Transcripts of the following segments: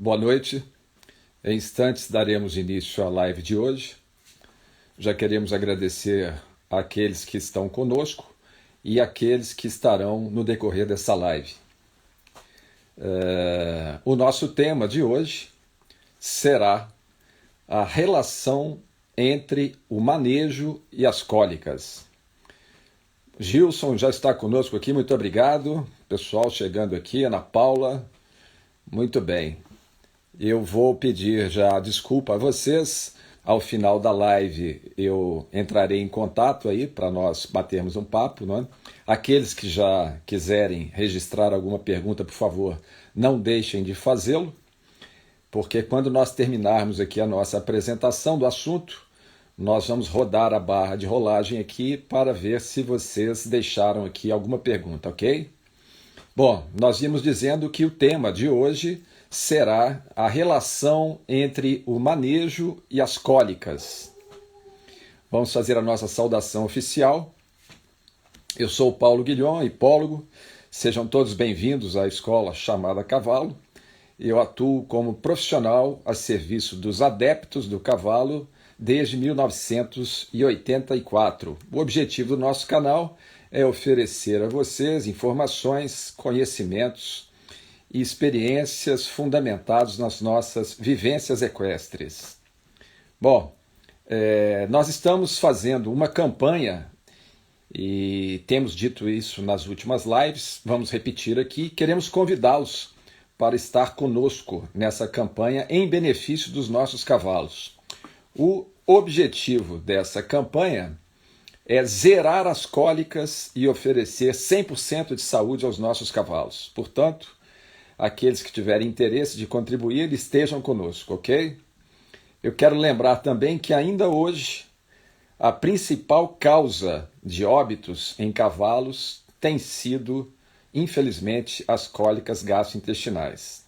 Boa noite. Em instantes daremos início à live de hoje. Já queremos agradecer àqueles que estão conosco e àqueles que estarão no decorrer dessa live. O nosso tema de hoje será a relação entre o manejo e as cólicas. Gilson já está conosco aqui, muito obrigado. Pessoal chegando aqui, Ana Paula, muito bem. Eu vou pedir já desculpa a vocês. Ao final da live eu entrarei em contato aí para nós batermos um papo, não é? Aqueles que já quiserem registrar alguma pergunta, por favor, não deixem de fazê-lo, porque quando nós terminarmos aqui a nossa apresentação do assunto, nós vamos rodar a barra de rolagem aqui para ver se vocês deixaram aqui alguma pergunta, ok? Bom, nós íamos dizendo que o tema de hoje será a relação entre o manejo e as cólicas. Vamos fazer a nossa saudação oficial. Eu sou o Paulo Guilhom, hipólogo. Sejam todos bem-vindos à escola chamada Cavalo. Eu atuo como profissional a serviço dos adeptos do cavalo desde 1984. O objetivo do nosso canal é oferecer a vocês informações, conhecimentos e experiências fundamentados nas nossas vivências equestres. Bom, nós estamos fazendo uma campanha e temos dito isso nas últimas lives, vamos repetir aqui, queremos convidá-los para estar conosco nessa campanha em benefício dos nossos cavalos. O objetivo dessa campanha é zerar as cólicas e oferecer 100% de saúde aos nossos cavalos. Portanto, aqueles que tiverem interesse de contribuir, estejam conosco, ok? Eu quero lembrar também que ainda hoje a principal causa de óbitos em cavalos tem sido, infelizmente, as cólicas gastrointestinais.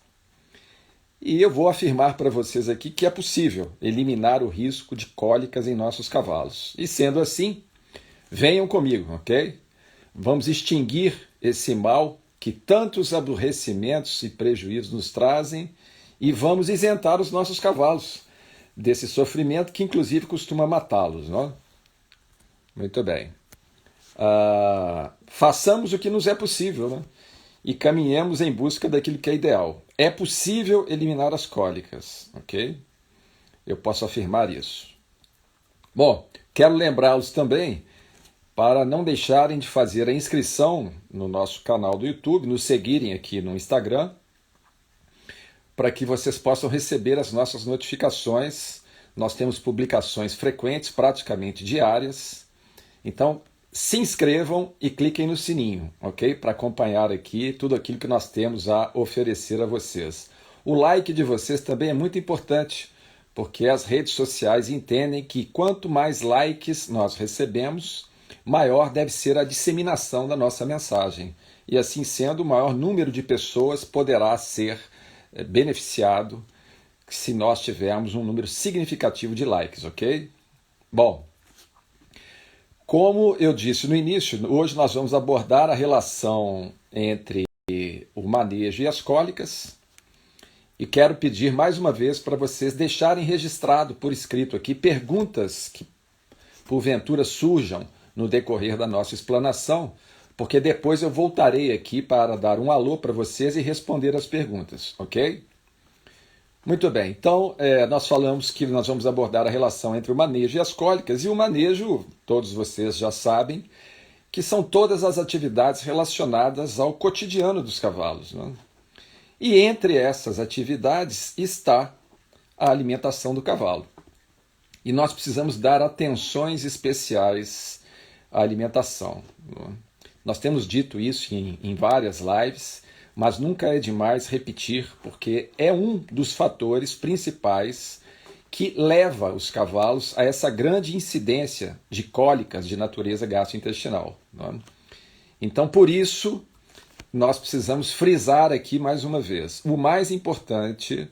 E eu vou afirmar para vocês aqui que é possível eliminar o risco de cólicas em nossos cavalos. E sendo assim, venham comigo, ok? Vamos extinguir esse mal que tantos aborrecimentos e prejuízos nos trazem e vamos isentar os nossos cavalos desse sofrimento que inclusive costuma matá-los, não? Muito bem. Façamos o que nos é possível, né? E caminhemos em busca daquilo que é ideal. É possível eliminar as cólicas, ok? Eu posso afirmar isso. Bom, quero lembrá-los também para não deixarem de fazer a inscrição no nosso canal do YouTube, nos seguirem aqui no Instagram, para que vocês possam receber as nossas notificações. Nós temos publicações frequentes, praticamente diárias. Então, se inscrevam e cliquem no sininho, ok? Para acompanhar aqui tudo aquilo que nós temos a oferecer a vocês. O like de vocês também é muito importante, porque as redes sociais entendem que quanto mais likes nós recebemos, maior deve ser a disseminação da nossa mensagem. E assim sendo, o maior número de pessoas poderá ser beneficiado se nós tivermos um número significativo de likes, ok? Bom, como eu disse no início, hoje nós vamos abordar a relação entre o manejo e as cólicas. E quero pedir mais uma vez para vocês deixarem registrado por escrito aqui perguntas que porventura surjam no decorrer da nossa explanação, porque depois eu voltarei aqui para dar um alô para vocês e responder as perguntas, ok? Muito bem, então nós falamos que nós vamos abordar a relação entre o manejo e as cólicas, e o manejo, todos vocês já sabem, que são todas as atividades relacionadas ao cotidiano dos cavalos, né? E entre essas atividades está a alimentação do cavalo. E nós precisamos dar atenções especiais à alimentação. Nós temos dito isso em várias lives, mas nunca é demais repetir, porque é um dos fatores principais que leva os cavalos a essa grande incidência de cólicas de natureza gastrointestinal. Então, por isso, nós precisamos frisar aqui mais uma vez. O mais importante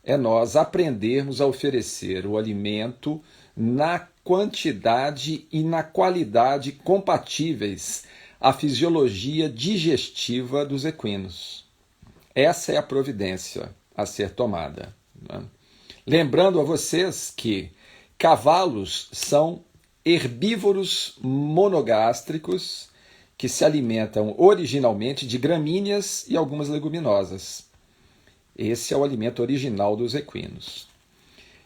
é nós aprendermos a oferecer o alimento na quantidade e na qualidade compatíveis à fisiologia digestiva dos equinos. Essa é a providência, a ser tomada. Né? Lembrando a vocês que cavalos são herbívoros monogástricos que se alimentam originalmente de gramíneas e algumas leguminosas. Esse é o alimento original dos equinos.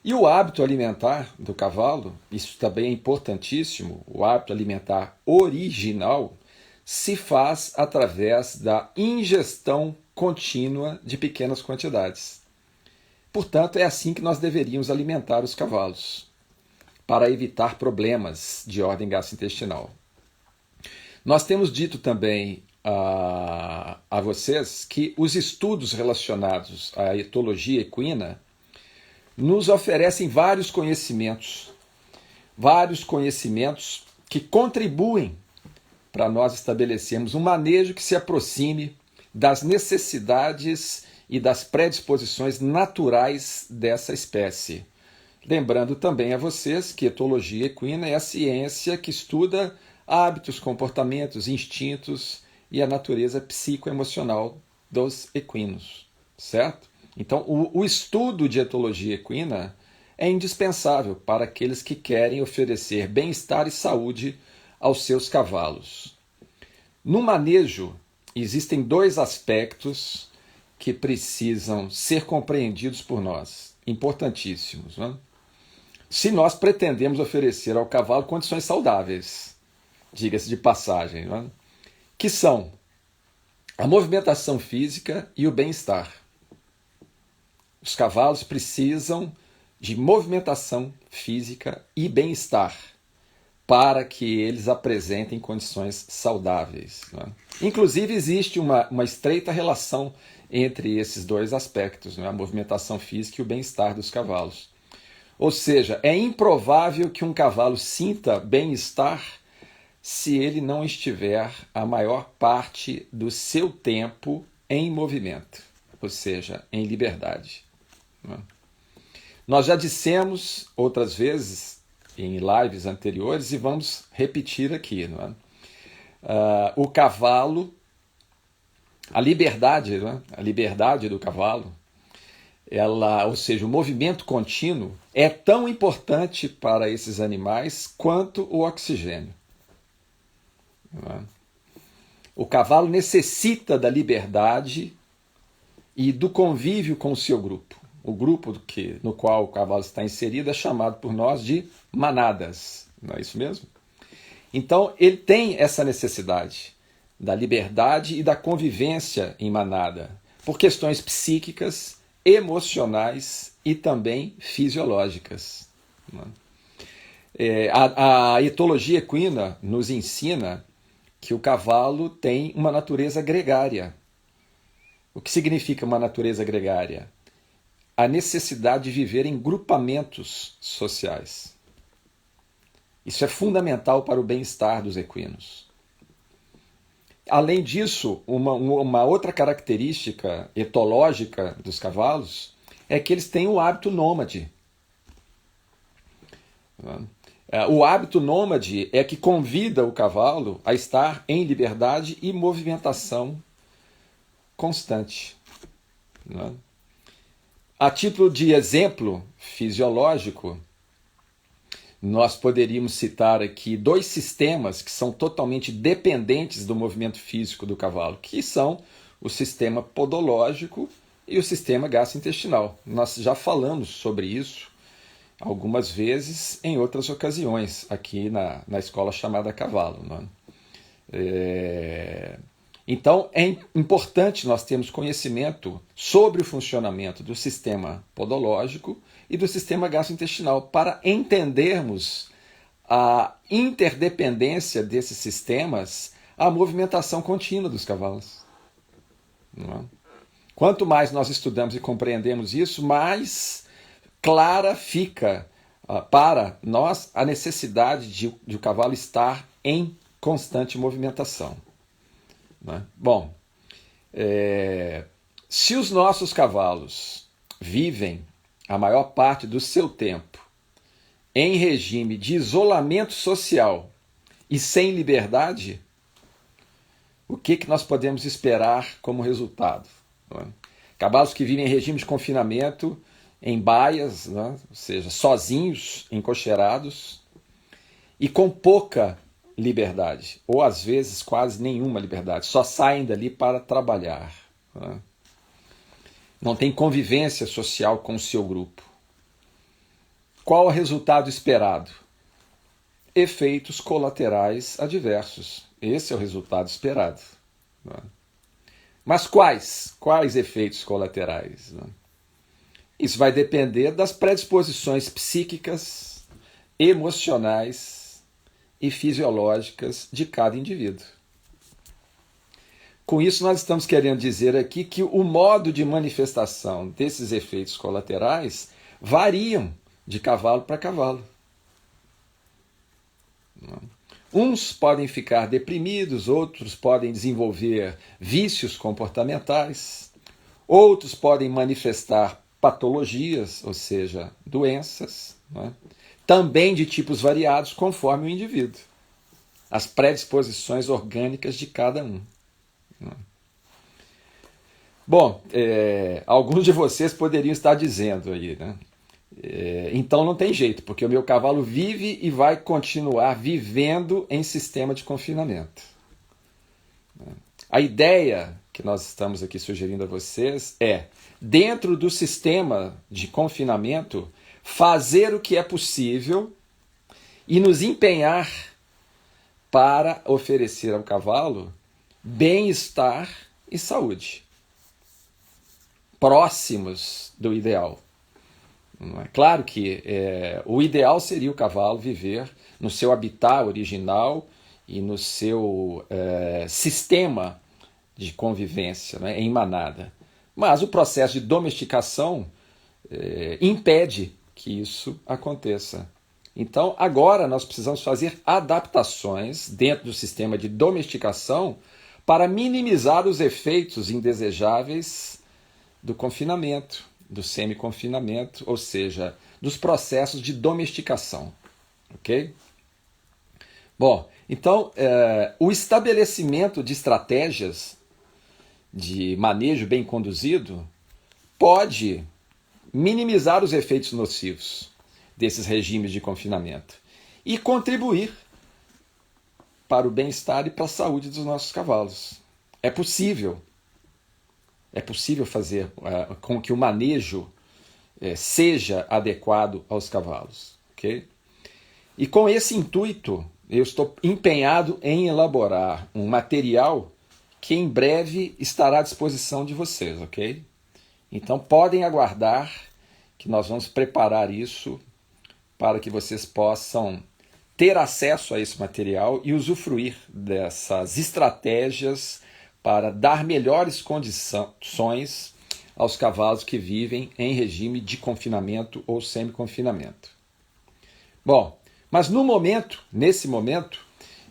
E o hábito alimentar do cavalo, isso também é importantíssimo, o hábito alimentar original, se faz através da ingestão contínua de pequenas quantidades. Portanto, é assim que nós deveríamos alimentar os cavalos, para evitar problemas de ordem gastrointestinal. Nós temos dito também a vocês que os estudos relacionados à etologia equina nos oferecem vários conhecimentos que contribuem para nós estabelecermos um manejo que se aproxime das necessidades e das predisposições naturais dessa espécie. Lembrando também a vocês que etologia equina é a ciência que estuda hábitos, comportamentos, instintos e a natureza psicoemocional dos equinos, certo? Então, o estudo de etologia equina é indispensável para aqueles que querem oferecer bem-estar e saúde aos seus cavalos. No manejo, existem dois aspectos que precisam ser compreendidos por nós, importantíssimos, né? Se nós pretendemos oferecer ao cavalo condições saudáveis, diga-se de passagem, né? Que são a movimentação física e o bem-estar. Os cavalos precisam de movimentação física e bem-estar para que eles apresentem condições saudáveis. Né? Inclusive, existe uma estreita relação entre esses dois aspectos, né? A movimentação física e o bem-estar dos cavalos. Ou seja, é improvável que um cavalo sinta bem-estar se ele não estiver a maior parte do seu tempo em movimento, ou seja, em liberdade. Nós já dissemos outras vezes em lives anteriores e vamos repetir aqui. O cavalo, a liberdade do cavalo, ou seja, o movimento contínuo, é tão importante para esses animais quanto o oxigênio. O cavalo necessita da liberdade e do convívio com o seu grupo. O grupo no qual o cavalo está inserido é chamado por nós de manadas, não é isso mesmo? Então, ele tem essa necessidade da liberdade e da convivência em manada, por questões psíquicas, emocionais e também fisiológicas. A etologia equina nos ensina que o cavalo tem uma natureza gregária. O que significa uma natureza gregária? A necessidade de viver em grupamentos sociais. Isso é fundamental para o bem-estar dos equinos. Além disso, uma outra característica etológica dos cavalos é que eles têm o hábito nômade. O hábito nômade é que convida o cavalo a estar em liberdade e movimentação constante. A título de exemplo fisiológico, nós poderíamos citar aqui dois sistemas que são totalmente dependentes do movimento físico do cavalo, que são o sistema podológico e o sistema gastrointestinal. Nós já falamos sobre isso algumas vezes em outras ocasiões, aqui na escola chamada Cavalo. Então, é importante nós termos conhecimento sobre o funcionamento do sistema podológico e do sistema gastrointestinal para entendermos a interdependência desses sistemas à movimentação contínua dos cavalos. Quanto mais nós estudamos e compreendemos isso, mais clara fica para nós a necessidade de o cavalo estar em constante movimentação. Bom, se os nossos cavalos vivem a maior parte do seu tempo em regime de isolamento social e sem liberdade, o que nós podemos esperar como resultado? Cavalos que vivem em regime de confinamento, em baias, né? Ou seja, sozinhos, encocheirados, e com pouca liberdade, ou às vezes quase nenhuma liberdade, só saem dali para trabalhar. Né? Não tem convivência social com o seu grupo. Qual o resultado esperado? Efeitos colaterais adversos. Esse é o resultado esperado. Né? Mas quais? Quais efeitos colaterais? Né? Isso vai depender das predisposições psíquicas, emocionais e fisiológicas de cada indivíduo. Com isso, nós estamos querendo dizer aqui que o modo de manifestação desses efeitos colaterais variam de cavalo para cavalo. Uns podem ficar deprimidos, outros podem desenvolver vícios comportamentais, outros podem manifestar patologias, ou seja, doenças, né? Também de tipos variados conforme o indivíduo, as predisposições orgânicas de cada um. Bom, alguns de vocês poderiam estar dizendo aí, né? Então não tem jeito, porque o meu cavalo vive e vai continuar vivendo em sistema de confinamento. A ideia que nós estamos aqui sugerindo a vocês é, dentro do sistema de confinamento, fazer o que é possível e nos empenhar para oferecer ao cavalo bem-estar e saúde, próximos do ideal. É claro que o ideal seria o cavalo viver no seu habitat original e no seu sistema de convivência, né, em manada. Mas o processo de domesticação impede que isso aconteça. Então, agora nós precisamos fazer adaptações dentro do sistema de domesticação para minimizar os efeitos indesejáveis do confinamento, do semi-confinamento, ou seja, dos processos de domesticação. Ok? Bom, então, o estabelecimento de estratégias de manejo bem conduzido pode minimizar os efeitos nocivos desses regimes de confinamento e contribuir para o bem-estar e para a saúde dos nossos cavalos. É possível fazer com que o manejo seja adequado aos cavalos. Okay? E com esse intuito, eu estou empenhado em elaborar um material que em breve estará à disposição de vocês, ok? Então podem aguardar que nós vamos preparar isso para que vocês possam ter acesso a esse material e usufruir dessas estratégias para dar melhores condições aos cavalos que vivem em regime de confinamento ou semi-confinamento. Bom, mas nesse momento,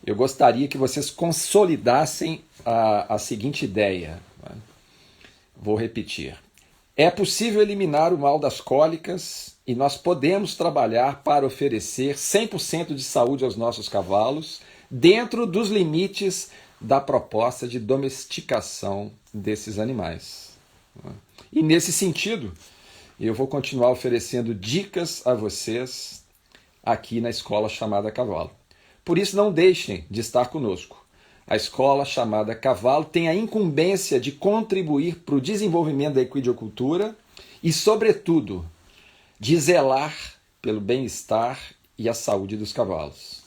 eu gostaria que vocês consolidassem a seguinte ideia. Vou repetir. É possível eliminar o mal das cólicas e nós podemos trabalhar para oferecer 100% de saúde aos nossos cavalos dentro dos limites da proposta de domesticação desses animais. E nesse sentido, eu vou continuar oferecendo dicas a vocês aqui na Escola Chamada Cavalo. Por isso, não deixem de estar conosco. A Escola Chamada Cavalo tem a incumbência de contribuir para o desenvolvimento da equidiocultura e, sobretudo, de zelar pelo bem-estar e a saúde dos cavalos.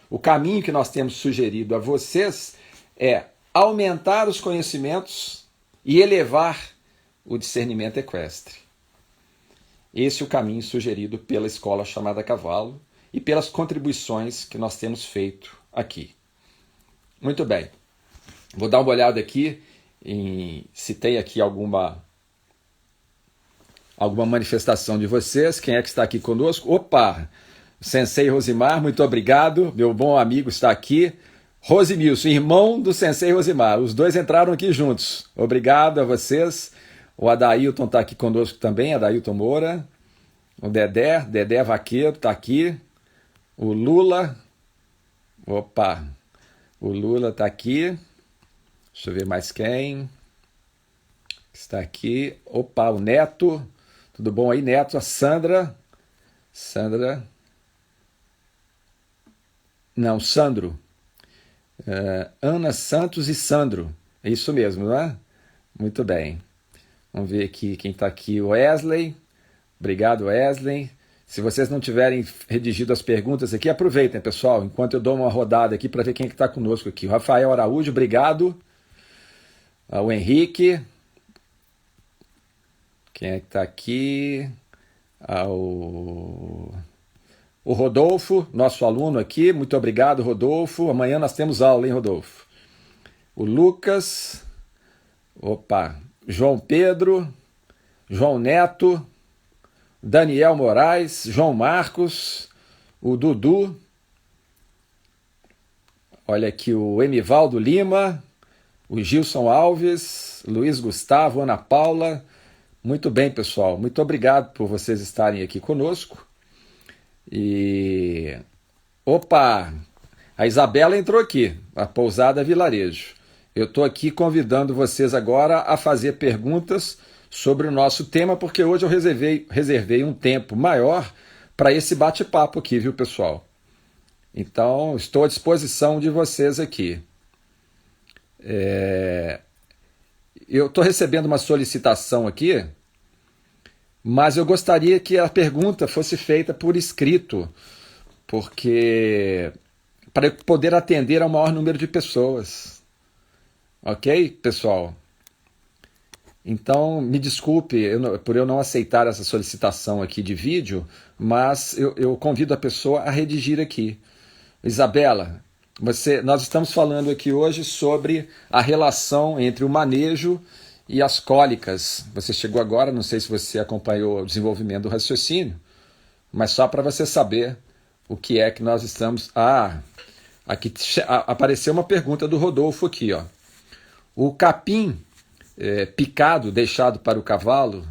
O caminho que nós temos sugerido a vocês é aumentar os conhecimentos e elevar o discernimento equestre. Esse é o caminho sugerido pela Escola Chamada Cavalo e pelas contribuições que nós temos feito aqui. Muito bem. Vou dar uma olhada aqui se tem aqui alguma manifestação de vocês. Quem é que está aqui conosco? Opa! Sensei Rosimar, muito obrigado. Meu bom amigo está aqui. Rosimilson, irmão do Sensei Rosimar. Os dois entraram aqui juntos. Obrigado a vocês. O Adailton está aqui conosco também, Adailton Moura. O Dedé Vaqueiro está aqui. O Lula. Opa! O Lula está aqui. Deixa eu ver mais quem. Está aqui. Opa, o Neto. Tudo bom aí, Neto? A Sandra. Sandra. Não, Sandro. Ana Santos e Sandro. É isso mesmo, não é? Muito bem. Vamos ver aqui quem está aqui. Wesley. Obrigado, Wesley. Se vocês não tiverem redigido as perguntas aqui, aproveitem, pessoal, enquanto eu dou uma rodada aqui para ver quem está conosco aqui. O Rafael Araújo, obrigado. O Henrique. Quem é que está aqui? O Rodolfo, nosso aluno aqui. Muito obrigado, Rodolfo. Amanhã nós temos aula, hein, Rodolfo? O Lucas. Opa. João Pedro. João Neto. Daniel Moraes. João Marcos. O Dudu. Olha aqui o Emivaldo Lima. O Gilson Alves. Luiz Gustavo. Ana Paula. Muito bem, pessoal. Muito obrigado por vocês estarem aqui conosco. E... Opa! A Isabela entrou aqui, a Pousada Vilarejo. Eu estou aqui convidando vocês agora a fazer perguntas sobre o nosso tema, porque hoje eu reservei um tempo maior para esse bate-papo aqui, viu, pessoal? Então, estou à disposição de vocês aqui. Eu estou recebendo uma solicitação aqui, mas eu gostaria que a pergunta fosse feita por escrito, porque para eu poder atender ao maior número de pessoas. Ok, pessoal? Então, me desculpe por eu não aceitar essa solicitação aqui de vídeo, mas eu convido a pessoa a redigir aqui. Isabela, nós estamos falando aqui hoje sobre a relação entre o manejo e as cólicas. Você chegou agora, não sei se você acompanhou o desenvolvimento do raciocínio, mas só para você saber o que é que nós estamos... Aqui apareceu uma pergunta do Rodolfo aqui, ó. O capim picado deixado para o cavalo,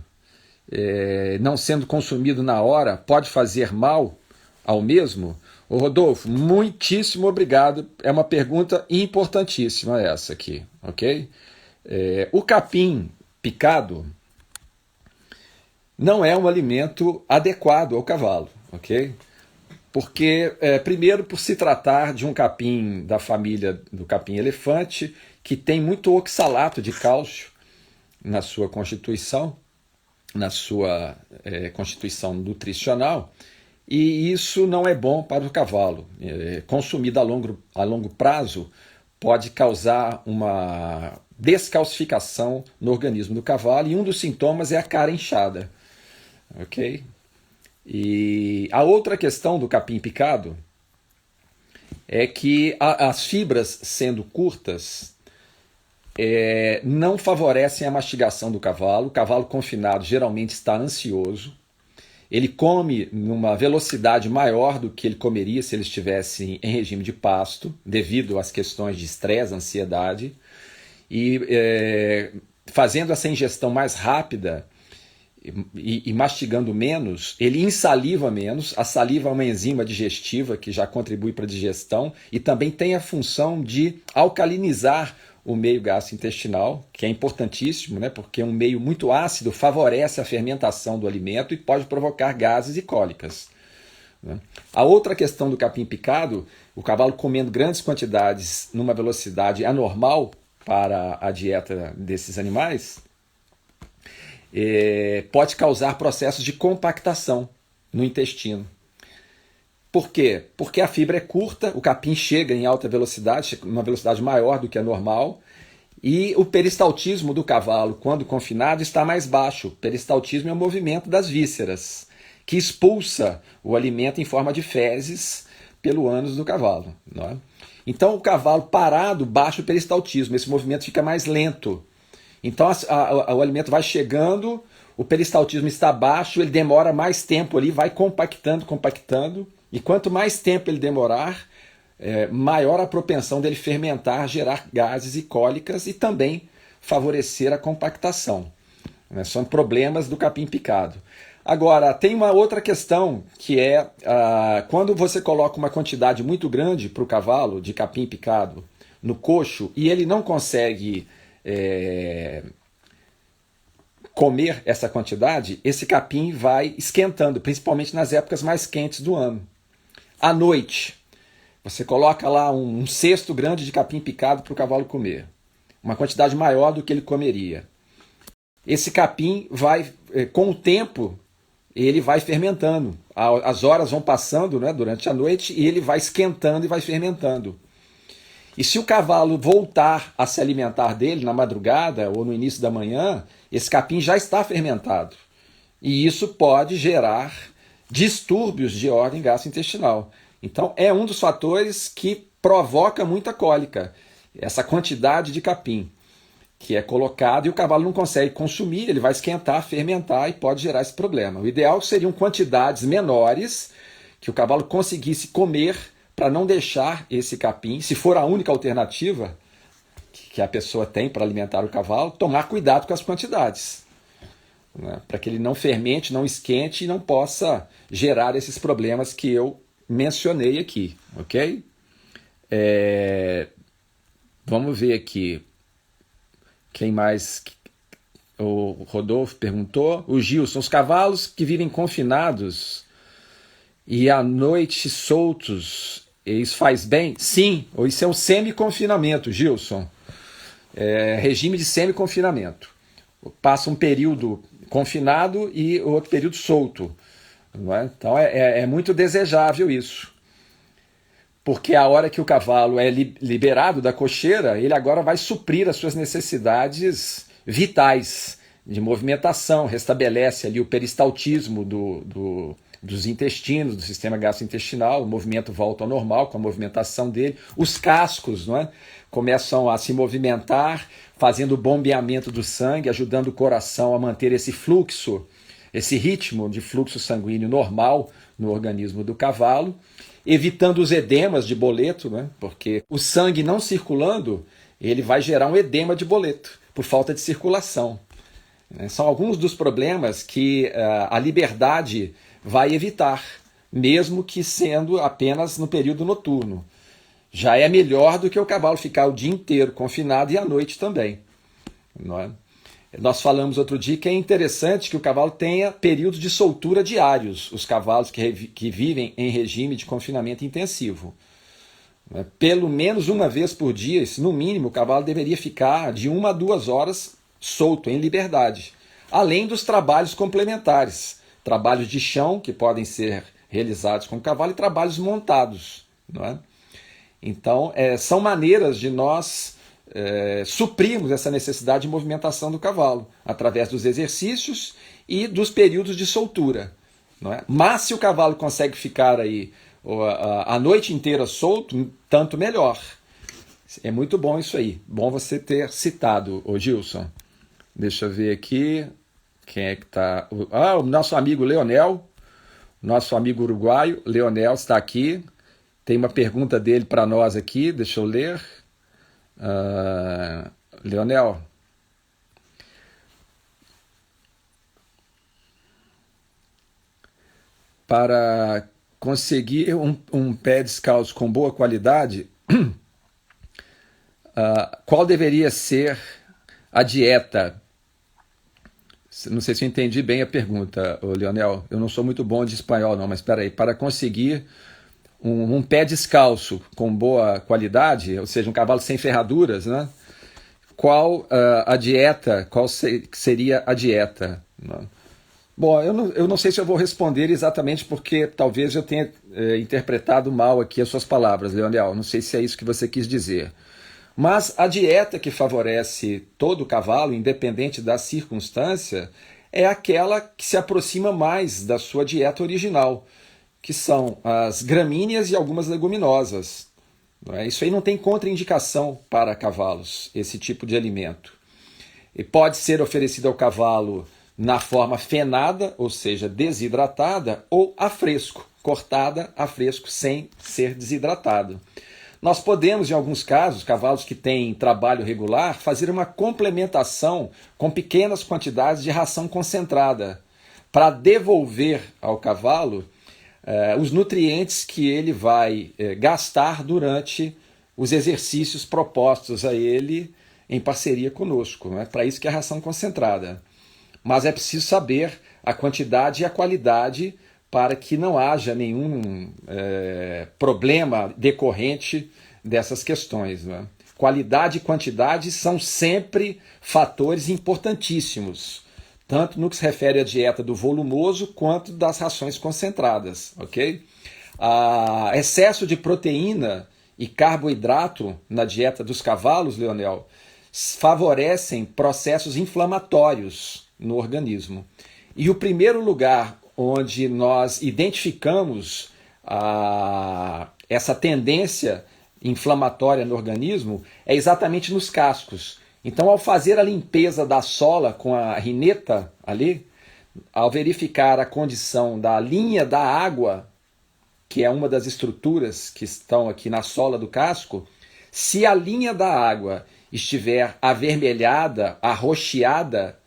não sendo consumido na hora, pode fazer mal ao mesmo? Ô Rodolfo, muitíssimo obrigado. É uma pergunta importantíssima essa aqui, ok? O capim picado não é um alimento adequado ao cavalo, ok? Porque, primeiro, por se tratar de um capim da família do capim-elefante, que tem muito oxalato de cálcio na sua constituição nutricional, e isso não é bom para o cavalo. Consumido a longo prazo pode causar uma descalcificação no organismo do cavalo, e um dos sintomas é a cara inchada. Ok? E a outra questão do capim picado é que as fibras, sendo curtas, não favorecem a mastigação do cavalo. O cavalo confinado geralmente está ansioso. Ele come numa velocidade maior do que ele comeria se ele estivesse em regime de pasto, devido às questões de estresse, ansiedade. E fazendo essa ingestão mais rápida e mastigando menos, ele insaliva menos. A saliva é uma enzima digestiva que já contribui para a digestão e também tem a função de alcalinizar o meio gastrointestinal, que é importantíssimo, né, porque um meio muito ácido favorece a fermentação do alimento e pode provocar gases e cólicas. Né? A outra questão do capim picado, o cavalo comendo grandes quantidades numa velocidade anormal para a dieta desses animais, pode causar processos de compactação no intestino. Por quê? Porque a fibra é curta, o capim chega em alta velocidade, uma velocidade maior do que a normal, e o peristaltismo do cavalo, quando confinado, está mais baixo. O peristaltismo é o movimento das vísceras, que expulsa o alimento em forma de fezes pelo ânus do cavalo. Não é? Então, o cavalo parado baixa o peristaltismo, esse movimento fica mais lento. Então, o alimento vai chegando, o peristaltismo está baixo, ele demora mais tempo ali, vai compactando, e quanto mais tempo ele demorar, maior a propensão dele fermentar, gerar gases e cólicas e também favorecer a compactação. Né? São problemas do capim picado. Agora, tem uma outra questão, que é quando você coloca uma quantidade muito grande para o cavalo de capim picado no coxo e ele não consegue comer essa quantidade, esse capim vai esquentando, principalmente nas épocas mais quentes do ano. À noite, você coloca lá um cesto grande de capim picado para o cavalo comer, uma quantidade maior do que ele comeria. Esse capim vai, com o tempo, ele vai fermentando. As horas vão passando, né, durante a noite e ele vai esquentando e vai fermentando. E se o cavalo voltar a se alimentar dele na madrugada ou no início da manhã, esse capim já está fermentado. E isso pode gerar distúrbios de ordem gastrointestinal. Então, é um dos fatores que provoca muita cólica, essa quantidade de capim que é colocado e o cavalo não consegue consumir, ele vai esquentar, fermentar e pode gerar esse problema. O ideal seriam quantidades menores que o cavalo conseguisse comer para não deixar esse capim, se for a única alternativa que a pessoa tem para alimentar o cavalo, tomar cuidado com as quantidades, né? Para que ele não fermente, não esquente e não possa gerar esses problemas que eu mencionei aqui, ok? Vamos ver aqui. Quem mais? O Rodolfo perguntou. O Gilson, os cavalos que vivem confinados e à noite soltos, isso faz bem? Sim, isso é um semi-confinamento, Gilson. Regime de semi-confinamento. Passa um período confinado e outro período solto. Não é? Então é muito desejável isso. Porque a hora que o cavalo é liberado da cocheira, ele agora vai suprir as suas necessidades vitais de movimentação, restabelece ali o peristaltismo dos intestinos, do sistema gastrointestinal, o movimento volta ao normal com a movimentação dele, os cascos, não é? Começam a se movimentar, fazendo o bombeamento do sangue, ajudando o coração a manter esse fluxo, esse ritmo de fluxo sanguíneo normal no organismo do cavalo, evitando os edemas de boleto, né? Porque o sangue não circulando, ele vai gerar um edema de boleto, por falta de circulação. São alguns dos problemas que a liberdade vai evitar, mesmo que sendo apenas no período noturno. Já é melhor do que o cavalo ficar o dia inteiro confinado e à noite também. Não é? Nós falamos outro dia que é interessante que o cavalo tenha períodos de soltura diários, os cavalos que vivem em regime de confinamento intensivo. Pelo menos uma vez por dia, no mínimo, o cavalo deveria ficar de 1 a 2 horas solto, em liberdade. Além dos trabalhos complementares, trabalhos de chão, que podem ser realizados com o cavalo, e trabalhos montados. Não é? Então, são maneiras de nós suprimos essa necessidade de movimentação do cavalo, através dos exercícios e dos períodos de soltura. Não é? Mas se o cavalo consegue ficar aí a noite inteira solto, tanto melhor. É muito bom isso aí. Bom você ter citado, ô Gilson. Deixa eu ver aqui. Quem é que está? O nosso amigo Leonel, nosso amigo uruguaio, Leonel está aqui. Tem uma pergunta dele para nós aqui, deixa eu ler. Leonel, para conseguir um pé descalço com boa qualidade, qual deveria ser a dieta? Não sei se eu entendi bem a pergunta, Leonel. Eu não sou muito bom de espanhol, não, mas espera aí. Para conseguir um pé descalço com boa qualidade, ou seja, um cavalo sem ferraduras, né? Qual a dieta? Qual seria a dieta? Bom, eu não sei se eu vou responder exatamente porque talvez eu tenha interpretado mal aqui as suas palavras, Leonel. Não sei se é isso que você quis dizer. Mas a dieta que favorece todo o cavalo, independente da circunstância, é aquela que se aproxima mais da sua dieta original, que são as gramíneas e algumas leguminosas. Isso aí não tem contraindicação para cavalos, esse tipo de alimento. E pode ser oferecido ao cavalo na forma fenada, ou seja, desidratada, ou a fresco, cortada a fresco sem ser desidratado. Nós podemos, em alguns casos, cavalos que têm trabalho regular, fazer uma complementação com pequenas quantidades de ração concentrada para devolver ao cavalo os nutrientes que ele vai gastar durante os exercícios propostos a ele em parceria conosco. Não é para isso que é a ração concentrada. mas é preciso saber a quantidade e a qualidade para que não haja nenhum problema decorrente dessas questões, né? Qualidade e quantidade são sempre fatores importantíssimos, tanto no que se refere à dieta do volumoso quanto das rações concentradas, ok? Excesso de proteína e carboidrato na dieta dos cavalos, Leonel, favorecem processos inflamatórios no organismo. E o primeiro lugar onde nós identificamos essa tendência inflamatória no organismo é exatamente nos cascos. Então, ao fazer a limpeza da sola com a rineta ali, ao verificar a condição da linha da água, que é uma das estruturas que estão aqui na sola do casco, se a linha da água estiver avermelhada, arroxeada,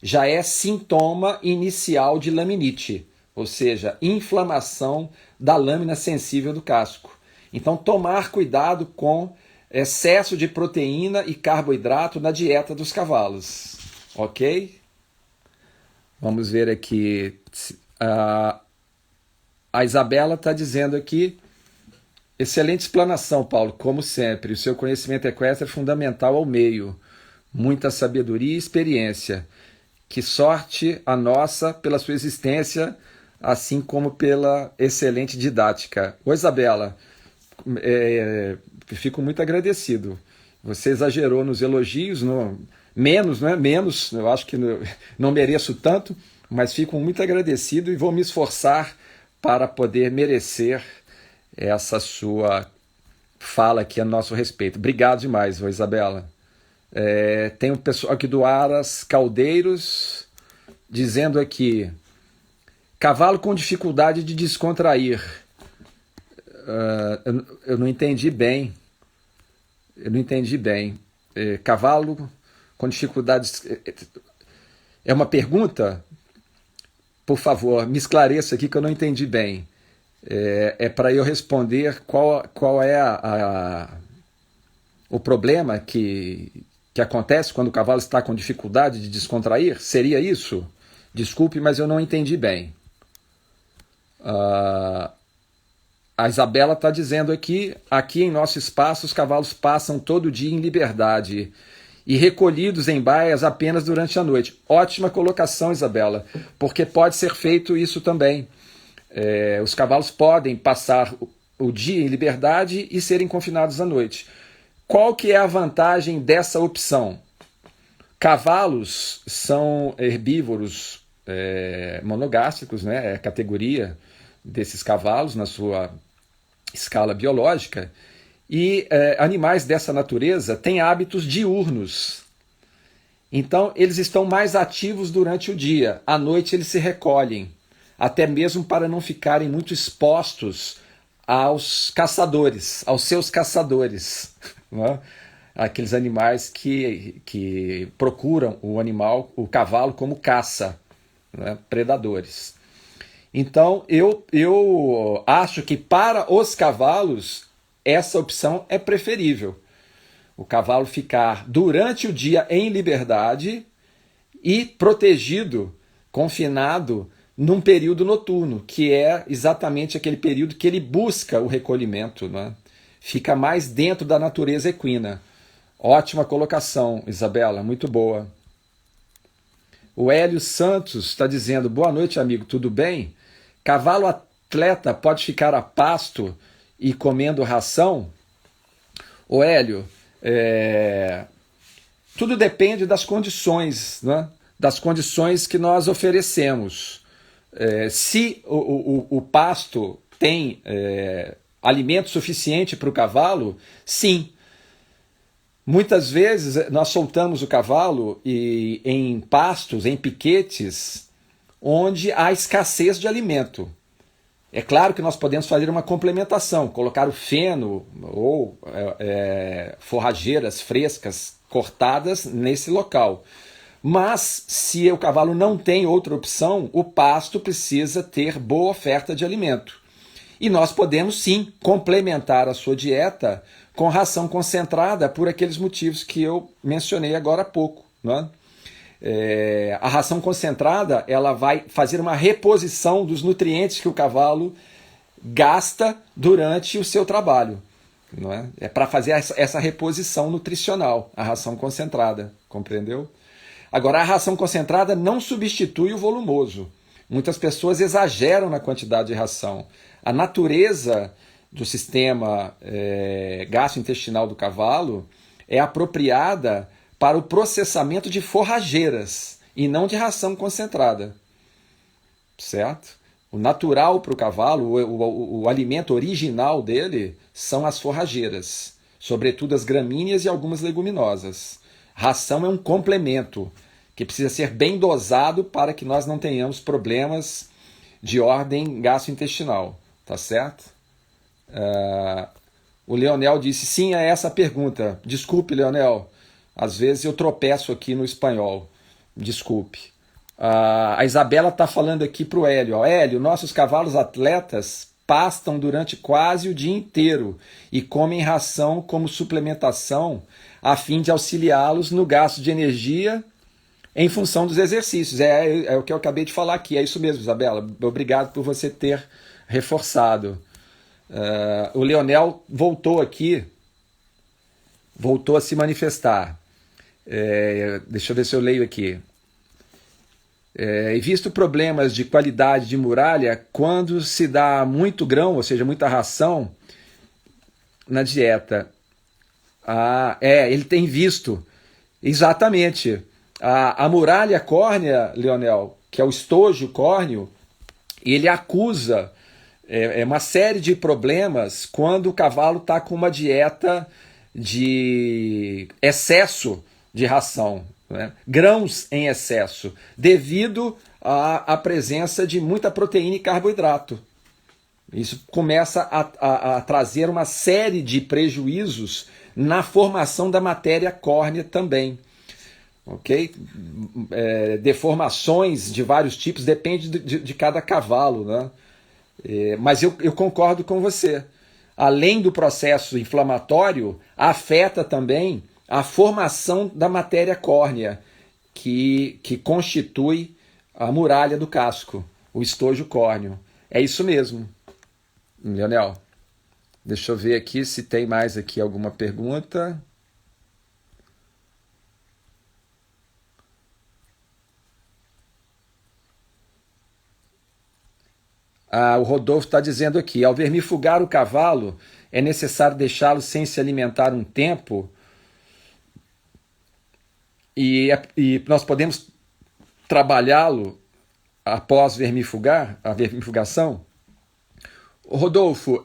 já é sintoma inicial de laminite, ou seja, inflamação da lâmina sensível do casco. Então, tomar cuidado com excesso de proteína e carboidrato na dieta dos cavalos, ok? Vamos ver aqui. A Isabela está dizendo aqui: excelente explanação, Paulo, como sempre. O seu conhecimento equestre é fundamental ao meio. Muita sabedoria e experiência. Que sorte a nossa pela sua existência, assim como pela excelente didática. Ô, Isabela, fico muito agradecido. Você exagerou nos elogios, menos, não é? Menos, eu acho que não mereço tanto, mas fico muito agradecido e vou me esforçar para poder merecer essa sua fala aqui a nosso respeito. Obrigado demais, Isabela. Tem um pessoal aqui do Aras Caldeiros dizendo aqui: cavalo com dificuldade de descontrair. Eu não entendi bem. Cavalo com dificuldade. É uma pergunta? Por favor, me esclareça aqui que eu não entendi bem. É para eu responder qual é o problema que acontece quando o cavalo está com dificuldade de descontrair? Seria isso? Desculpe, mas eu não entendi bem. A Isabela está dizendo aqui em nosso espaço os cavalos passam todo dia em liberdade e recolhidos em baias apenas durante a noite. Ótima colocação, Isabela, porque pode ser feito isso também. Os cavalos podem passar o dia em liberdade e serem confinados à noite. Qual que é a vantagem dessa opção? Cavalos são herbívoros monogástricos, né? É a categoria desses cavalos na sua escala biológica, e animais dessa natureza têm hábitos diurnos. Então, eles estão mais ativos durante o dia. À noite, eles se recolhem, até mesmo para não ficarem muito expostos aos caçadores, aos seus caçadores, né? Aqueles animais que procuram o cavalo como caça, né? Predadores. Então, eu acho que para os cavalos essa opção é preferível. O cavalo ficar durante o dia em liberdade e protegido, confinado, num período noturno, que é exatamente aquele período que ele busca o recolhimento, né? Fica mais dentro da natureza equina. Ótima colocação, Isabela, muito boa. O Hélio Santos está dizendo: boa noite, amigo, tudo bem? Cavalo atleta pode ficar a pasto e comendo ração? Ô Hélio, tudo depende das condições, né? Das condições que nós oferecemos. Se o pasto tem alimento suficiente para o cavalo, sim. Muitas vezes nós soltamos o cavalo em pastos, em piquetes, onde há escassez de alimento. É claro que nós podemos fazer uma complementação, colocar o feno ou forrageiras frescas cortadas nesse local. Mas, se o cavalo não tem outra opção, o pasto precisa ter boa oferta de alimento. E nós podemos, sim, complementar a sua dieta com ração concentrada por aqueles motivos que eu mencionei agora há pouco, né? A ração concentrada ela vai fazer uma reposição dos nutrientes que o cavalo gasta durante o seu trabalho. Não é? É para fazer essa reposição nutricional, a ração concentrada, compreendeu? Agora, a ração concentrada não substitui o volumoso. Muitas pessoas exageram na quantidade de ração. A natureza do sistema gastrointestinal do cavalo é apropriada para o processamento de forrageiras e não de ração concentrada. Certo? O natural para o cavalo, o alimento original dele, são as forrageiras, sobretudo as gramíneas e algumas leguminosas. Ração é um complemento que precisa ser bem dosado para que nós não tenhamos problemas de ordem gastrointestinal. Tá certo? O Leonel disse, sim, é essa a pergunta. Desculpe, Leonel. Às vezes eu tropeço aqui no espanhol. Desculpe. A Isabela está falando aqui para o Hélio. Hélio, nossos cavalos atletas pastam durante quase o dia inteiro e comem ração como suplementação a fim de auxiliá-los no gasto de energia em função dos exercícios. É o que eu acabei de falar aqui. É isso mesmo, Isabela. Obrigado por você ter reforçado. O Leonel voltou aqui, voltou a se manifestar. Deixa eu ver se eu leio aqui. E visto problemas de qualidade de muralha, quando se dá muito grão, ou seja, muita ração na dieta. Ele tem visto. Exatamente. A muralha córnea, Leonel, que é o estojo córneo, ele acusa uma série de problemas quando o cavalo está com uma dieta de excesso de ração. Né? Grãos em excesso, devido à presença de muita proteína e carboidrato. Isso começa a trazer uma série de prejuízos na formação da matéria córnea também. Ok? Deformações de vários tipos, depende de cada cavalo. Né? Mas eu concordo com você. Além do processo inflamatório, afeta também a formação da matéria córnea, que constitui a muralha do casco, o estojo córneo. É isso mesmo, Leonel. Deixa eu ver aqui se tem mais aqui alguma pergunta. O Rodolfo está dizendo aqui, ao vermifugar o cavalo, é necessário deixá-lo sem se alimentar um tempo? E nós podemos trabalhá-lo após vermifugar, a vermifugação? Rodolfo,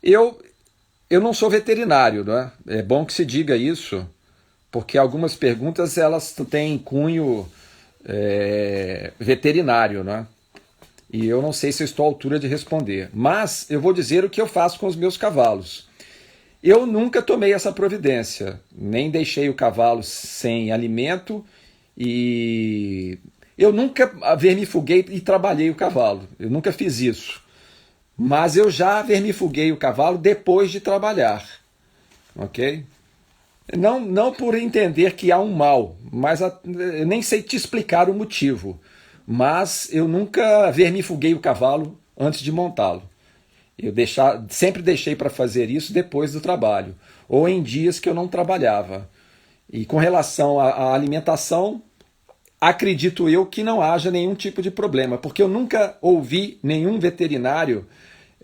eu não sou veterinário, né? É bom que se diga isso, porque algumas perguntas elas têm cunho veterinário, né? E eu não sei se eu estou à altura de responder. Mas eu vou dizer o que eu faço com os meus cavalos. Eu nunca tomei essa providência, nem deixei o cavalo sem alimento e eu nunca vermifuguei e trabalhei o cavalo. Eu nunca fiz isso. Mas eu já vermifuguei o cavalo depois de trabalhar. Ok? Não por entender que há um mal, mas eu nem sei te explicar o motivo. Mas eu nunca vermifuguei o cavalo antes de montá-lo. Eu sempre deixei para fazer isso depois do trabalho, ou em dias que eu não trabalhava. E com relação à alimentação, acredito eu que não haja nenhum tipo de problema, porque eu nunca ouvi nenhum veterinário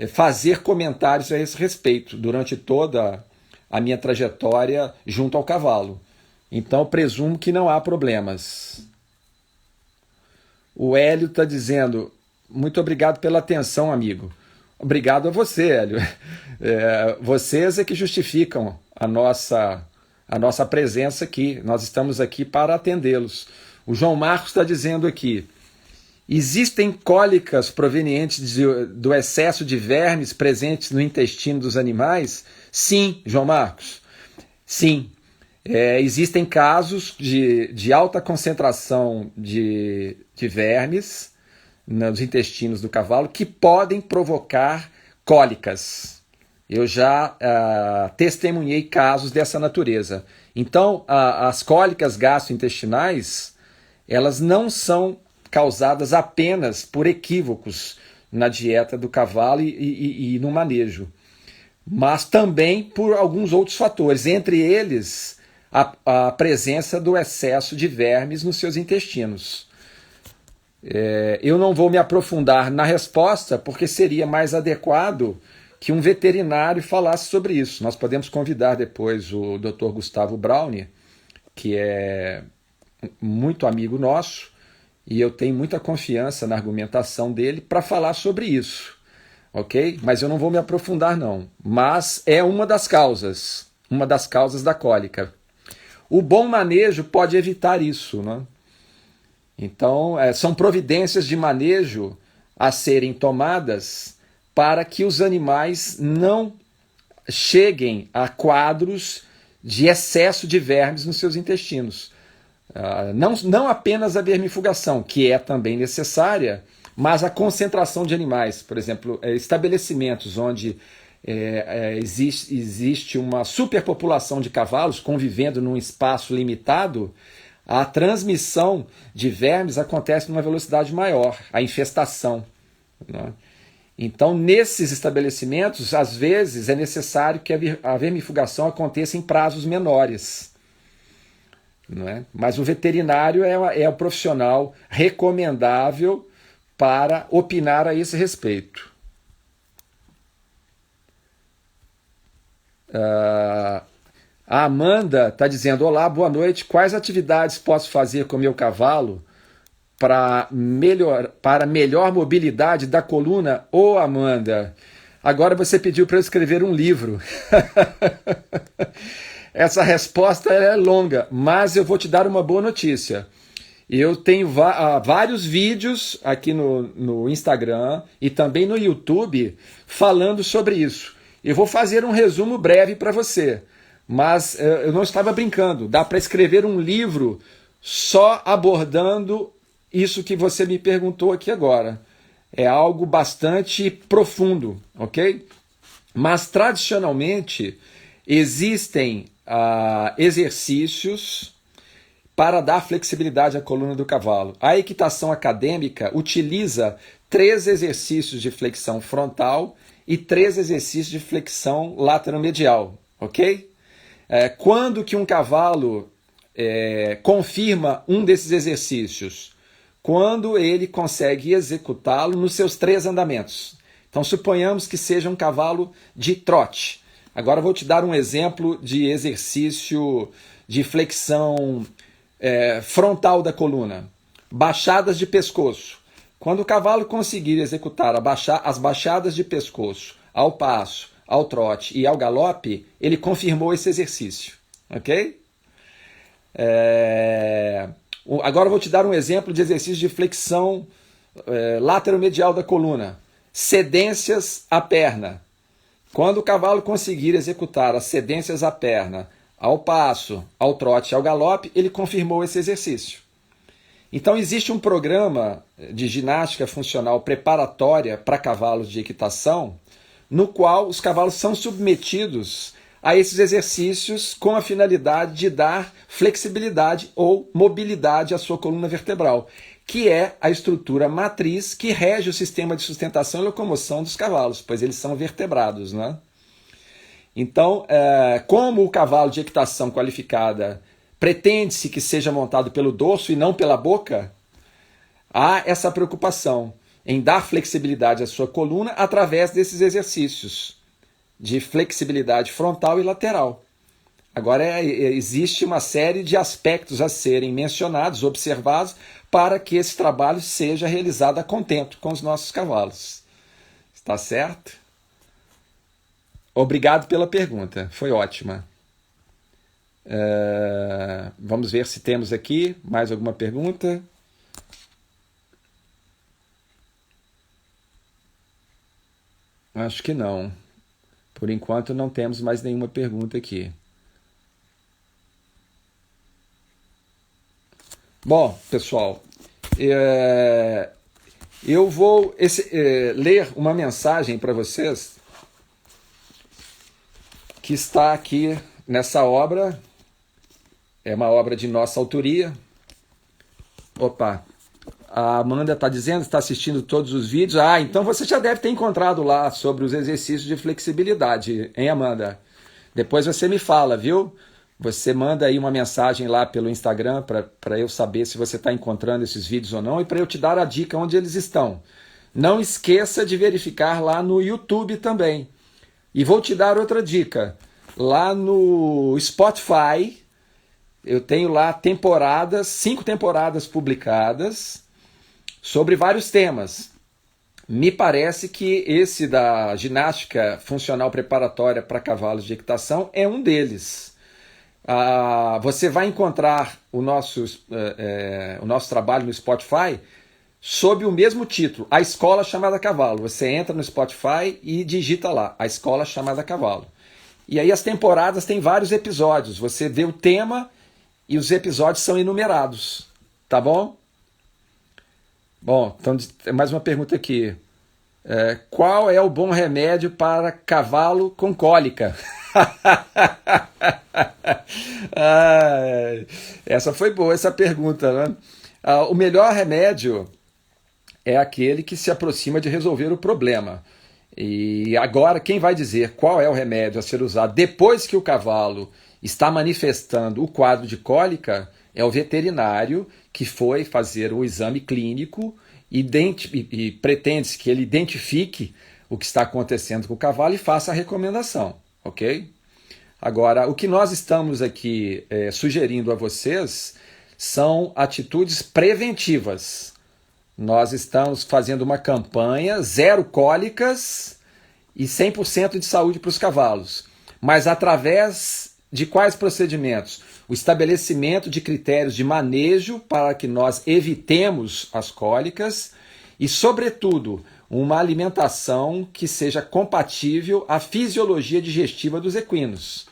fazer comentários a esse respeito durante toda a minha trajetória junto ao cavalo. Então, presumo que não há problemas. O Hélio está dizendo, muito obrigado pela atenção, amigo. Obrigado a você, Hélio. Vocês é que justificam a nossa presença aqui. Nós estamos aqui para atendê-los. O João Marcos está dizendo aqui, existem cólicas provenientes do excesso de vermes presentes no intestino dos animais? Sim, João Marcos. Sim. Existem casos de alta concentração de vermes nos intestinos do cavalo que podem provocar cólicas. Eu já testemunhei casos dessa natureza. Então, as cólicas gastrointestinais, elas não são causadas apenas por equívocos na dieta do cavalo e no manejo, mas também por alguns outros fatores, entre eles a presença do excesso de vermes nos seus intestinos. Eu não vou me aprofundar na resposta, porque seria mais adequado que um veterinário falasse sobre isso. Nós podemos convidar depois o Dr. Gustavo Braune, que é muito amigo nosso, e eu tenho muita confiança na argumentação dele para falar sobre isso, ok? Mas eu não vou me aprofundar não. Mas é uma das causas da cólica. O bom manejo pode evitar isso, né? Então, são providências de manejo a serem tomadas para que os animais não cheguem a quadros de excesso de vermes nos seus intestinos. Não apenas a vermifugação, que é também necessária, mas a concentração de animais. Por exemplo, estabelecimentos onde existe uma superpopulação de cavalos convivendo num espaço limitado, a transmissão de vermes acontece numa velocidade maior, a infestação, né? Então, nesses estabelecimentos, às vezes é necessário que a vermifugação aconteça em prazos menores, não é? Mas o veterinário é o profissional recomendável para opinar a esse respeito. A Amanda está dizendo: olá, boa noite, quais atividades posso fazer com meu cavalo para melhor mobilidade da coluna? Ô, Amanda, agora você pediu para eu escrever um livro. Essa resposta é longa, mas eu vou te dar uma boa notícia. Eu tenho vários vídeos aqui no Instagram e também no YouTube falando sobre isso. Eu vou fazer um resumo breve para você, mas eu não estava brincando. Dá para escrever um livro só abordando isso que você me perguntou aqui agora. É algo bastante profundo, ok? Mas, tradicionalmente, existem exercícios para dar flexibilidade à coluna do cavalo. A equitação acadêmica utiliza 3 exercícios de flexão frontal e 3 exercícios de flexão lateromedial, ok? Quando que um cavalo confirma um desses exercícios? Quando ele consegue executá-lo nos seus 3 andamentos. Então, suponhamos que seja um cavalo de trote. Agora vou te dar um exemplo de exercício de flexão frontal da coluna. Baixadas de pescoço. Quando o cavalo conseguir executar as baixadas de pescoço ao passo, ao trote e ao galope, ele confirmou esse exercício. Ok? Agora eu vou te dar um exemplo de exercício de flexão lateromedial da coluna. Cedências à perna. Quando o cavalo conseguir executar as cedências à perna ao passo, ao trote e ao galope, ele confirmou esse exercício. Então existe um programa de ginástica funcional preparatória para cavalos de equitação, no qual os cavalos são submetidos a esses exercícios com a finalidade de dar flexibilidade ou mobilidade à sua coluna vertebral, que é a estrutura matriz que rege o sistema de sustentação e locomoção dos cavalos, pois eles são vertebrados, né? Então, como o cavalo de equitação qualificada pretende-se que seja montado pelo dorso e não pela boca, há essa preocupação em dar flexibilidade à sua coluna através desses exercícios de flexibilidade frontal e lateral. Agora, existe uma série de aspectos a serem mencionados, observados, para que esse trabalho seja realizado a contento com os nossos cavalos. Está certo? Obrigado pela pergunta, foi ótima. Vamos ver se temos aqui mais alguma pergunta. Acho que não. Por enquanto não temos mais nenhuma pergunta aqui. Bom, pessoal, eu vou ler uma mensagem para vocês que está aqui nessa obra é uma obra de nossa autoria. Opa, a Amanda está dizendo, está assistindo todos os vídeos. Ah, então você já deve ter encontrado lá sobre os exercícios de flexibilidade, hein, Amanda? Depois você me fala, viu? Você manda aí uma mensagem lá pelo Instagram para eu saber se você está encontrando esses vídeos ou não e para eu te dar a dica onde eles estão. Não esqueça de verificar lá no YouTube também. E vou te dar outra dica. Lá no Spotify, eu tenho lá temporadas, 5 temporadas publicadas sobre vários temas. Me parece que esse da ginástica funcional preparatória para cavalos de equitação é um deles. Você vai encontrar o nosso trabalho no Spotify sob o mesmo título, A Escola Chamada Cavalo. Você entra no Spotify e digita lá, A Escola Chamada Cavalo. E aí as temporadas têm vários episódios. Você vê o tema e os episódios são enumerados. Tá bom? Bom, então mais uma pergunta aqui. Qual é o bom remédio para cavalo com cólica? Essa foi boa, essa pergunta, né? O melhor remédio é aquele que se aproxima de resolver o problema. E agora, quem vai dizer qual é o remédio a ser usado depois que o cavalo está manifestando o quadro de cólica é o veterinário que foi fazer o exame clínico e pretende que ele identifique o que está acontecendo com o cavalo e faça a recomendação, ok? Agora, o que nós estamos aqui sugerindo a vocês são atitudes preventivas. Nós estamos fazendo uma campanha 0 cólicas e 100% de saúde para os cavalos. Mas através de quais procedimentos? O estabelecimento de critérios de manejo para que nós evitemos as cólicas e, sobretudo, uma alimentação que seja compatível à fisiologia digestiva dos equinos.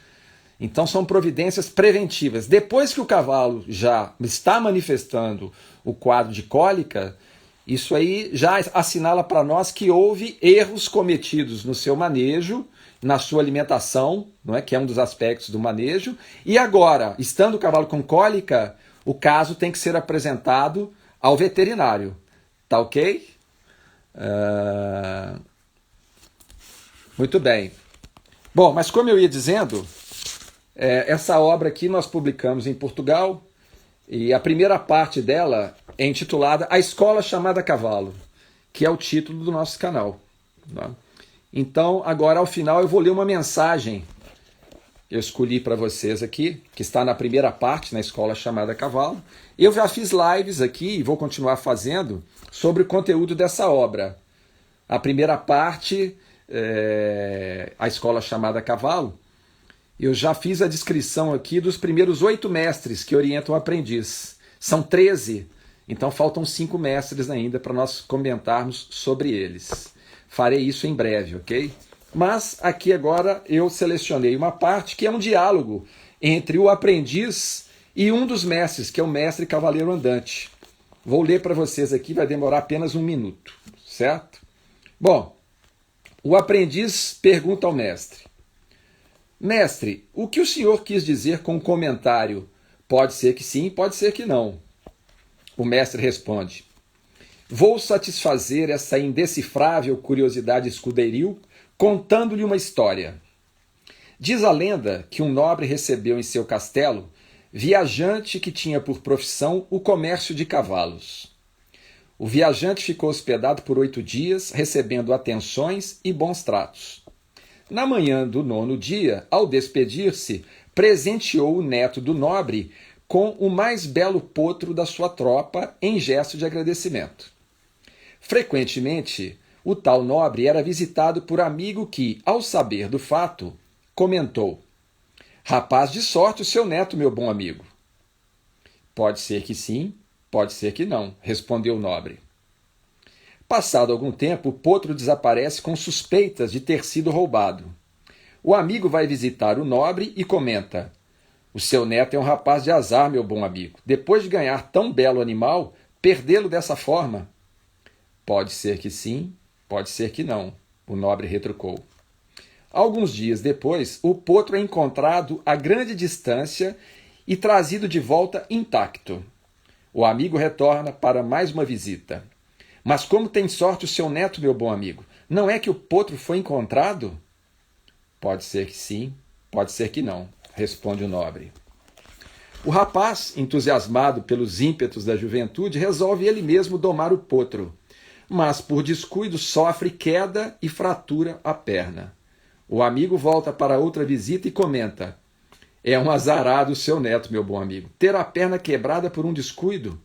Então são providências preventivas. Depois que o cavalo já está manifestando o quadro de cólica, isso aí já assinala para nós que houve erros cometidos no seu manejo, na sua alimentação, não é? Que é um dos aspectos do manejo. E agora, estando o cavalo com cólica, o caso tem que ser apresentado ao veterinário. Tá ok? Muito bem. Bom, mas como eu ia dizendo, essa obra aqui nós publicamos em Portugal e a primeira parte dela é intitulada A Escola Chamada Cavalo, que é o título do nosso canal. Tá? Então, agora ao final eu vou ler uma mensagem que eu escolhi para vocês aqui, que está na primeira parte, na Escola Chamada Cavalo. Eu já fiz lives aqui e vou continuar fazendo sobre o conteúdo dessa obra. A primeira parte, A Escola Chamada Cavalo, eu já fiz a descrição aqui dos primeiros 8 mestres que orientam o aprendiz. São 13, então faltam 5 mestres ainda para nós comentarmos sobre eles. Farei isso em breve, ok? Mas aqui agora eu selecionei uma parte que é um diálogo entre o aprendiz e um dos mestres, que é o mestre cavaleiro andante. Vou ler para vocês aqui, vai demorar apenas 1 minuto, certo? Bom, o aprendiz pergunta ao mestre: Mestre, o que o senhor quis dizer com o comentário pode ser que sim, pode ser que não? O mestre responde: Vou satisfazer essa indecifrável curiosidade escuderil contando-lhe uma história. Diz a lenda que um nobre recebeu em seu castelo viajante que tinha por profissão o comércio de cavalos. O viajante ficou hospedado por 8 dias, recebendo atenções e bons tratos. Na manhã do 9º dia, ao despedir-se, presenteou o neto do nobre com o mais belo potro da sua tropa em gesto de agradecimento. Frequentemente, o tal nobre era visitado por amigo que, ao saber do fato, comentou: Rapaz de sorte o seu neto, meu bom amigo. Pode ser que sim, pode ser que não, respondeu o nobre. Passado algum tempo, o potro desaparece com suspeitas de ter sido roubado. O amigo vai visitar o nobre e comenta: O seu neto é um rapaz de azar, meu bom amigo. Depois de ganhar tão belo animal, perdê-lo dessa forma. Pode ser que sim, pode ser que não, o nobre retrucou. Alguns dias depois, o potro é encontrado a grande distância e trazido de volta intacto. O amigo retorna para mais uma visita. Mas como tem sorte o seu neto, meu bom amigo? Não é que o potro foi encontrado? Pode ser que sim, pode ser que não, responde o nobre. O rapaz, entusiasmado pelos ímpetos da juventude, resolve ele mesmo domar o potro, mas por descuido sofre queda e fratura a perna. O amigo volta para outra visita e comenta: é um azarado o seu neto, meu bom amigo. Ter a perna quebrada por um descuido?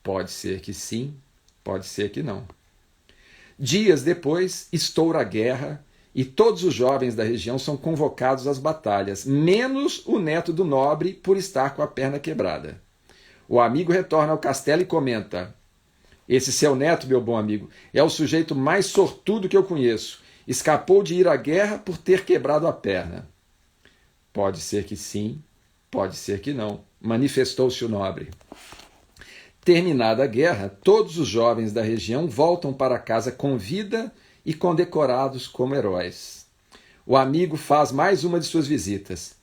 Pode ser que sim, pode ser que não. Dias depois, estoura a guerra e todos os jovens da região são convocados às batalhas, menos o neto do nobre por estar com a perna quebrada. O amigo retorna ao castelo e comenta: esse seu neto, meu bom amigo, é o sujeito mais sortudo que eu conheço. Escapou de ir à guerra por ter quebrado a perna. Pode ser que sim, pode ser que não, manifestou-se o nobre. Terminada a guerra, todos os jovens da região voltam para casa com vida e condecorados como heróis. O amigo faz mais uma de suas visitas.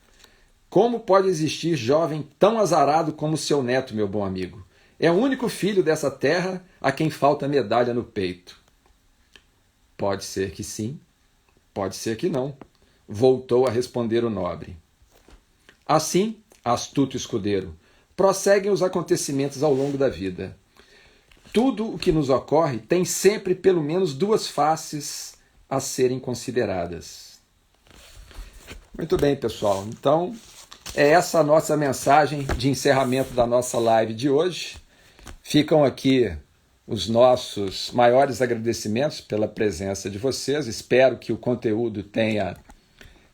Como pode existir jovem tão azarado como seu neto, meu bom amigo? É o único filho dessa terra a quem falta medalha no peito. Pode ser que sim, pode ser que não, voltou a responder o nobre. Assim, astuto escudeiro, prosseguem os acontecimentos ao longo da vida. Tudo o que nos ocorre tem sempre pelo menos duas faces a serem consideradas. Muito bem, pessoal. Então, é essa a nossa mensagem de encerramento da nossa live de hoje. Ficam aqui os nossos maiores agradecimentos pela presença de vocês. Espero que o conteúdo tenha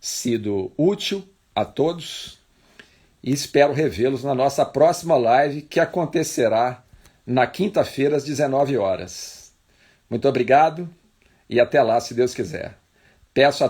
sido útil a todos e espero revê-los na nossa próxima live, que acontecerá na quinta-feira às 19 horas. Muito obrigado e até lá, se Deus quiser. Peço a